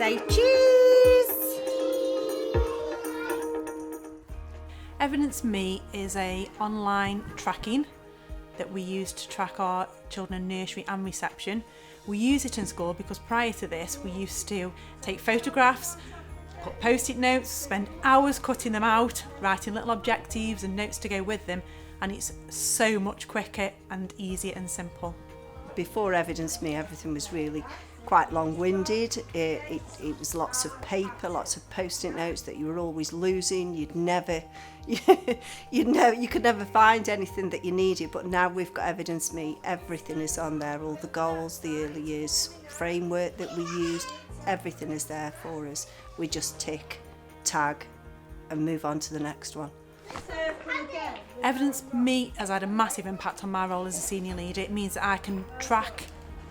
say cheese. Evidence Me is a online tracking that we use to track our children in nursery and reception. We use it in school because prior to this we used to take photographs, put post-it notes, spend hours cutting them out, writing little objectives and notes to go with them, and it's so much quicker and easier and simple. Before Evidence Me, everything was really quite long-winded. It was lots of paper, lots of post-it notes that you were always losing. You could never find anything that you needed. But now we've got Evidence Me. Everything is on there. All the goals, the early years framework that we used, everything is there for us. We just tick, tag, and move on to the next one. Evidence Me has had a massive impact on my role as a senior leader. It means that I can track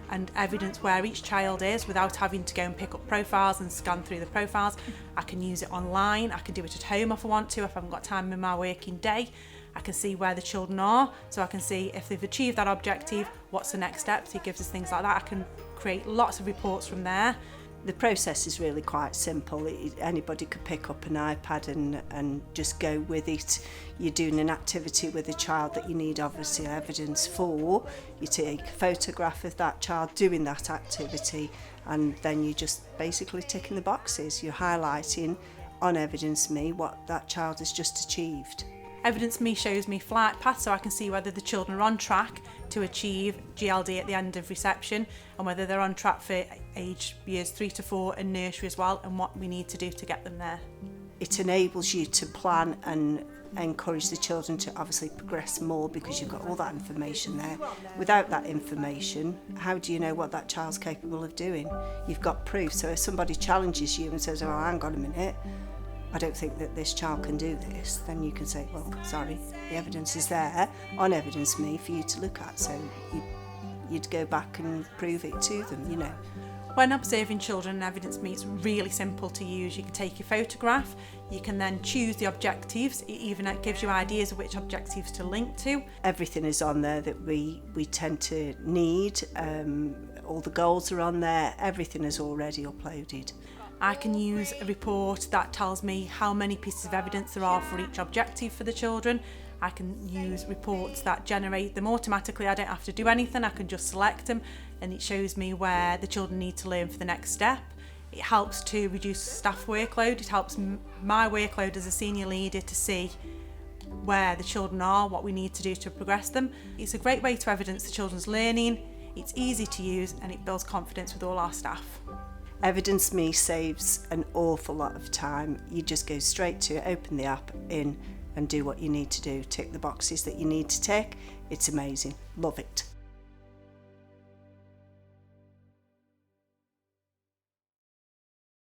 and evidence where each child is without having to go and pick up profiles and scan through the profiles. I can use it online, I can do it at home if I want to, if I haven't got time in my working day. I can see where the children are, so I can see if they've achieved that objective, what's the next steps. It gives us things like that. I can create lots of reports from there. The process is really quite simple. Anybody could pick up an iPad and just go with it. You're doing an activity with a child that you need obviously evidence for. You take a photograph of that child doing that activity, and then you're just basically ticking the boxes. You're highlighting on Evidence Me what that child has just achieved. Evidence Me shows me flight paths, so I can see whether the children are on track to achieve GLD at the end of reception, and whether they're on track for age years 3 to 4 in nursery as well, and what we need to do to get them there. It enables you to plan and encourage the children to obviously progress more, because you've got all that information there. Without that information, how do you know what that child's capable of doing? You've got proof, so if somebody challenges you and says, oh, hang on a minute, I don't think that this child can do this, then you can say, well, sorry, the evidence is there on Evidence Me for you to look at, so you'd go back and prove it to them, you know. When observing children in Evidence Me, it's really simple to use. You can take your photograph, you can then choose the objectives. It even gives you ideas of which objectives to link to. Everything is on there that we tend to need. All the goals are on there. Everything is already uploaded. I can use a report that tells me how many pieces of evidence there are for each objective for the children. I can use reports that generate them automatically. I don't have to do anything, I can just select them, and it shows me where the children need to learn for the next step. It helps to reduce staff workload. It helps my workload as a senior leader to see where the children are, what we need to do to progress them. It's a great way to evidence the children's learning. It's easy to use and it builds confidence with all our staff. Evidence Me saves an awful lot of time. You just go straight to it, open the app in and do what you need to do. Tick the boxes that you need to tick. It's amazing. Love it.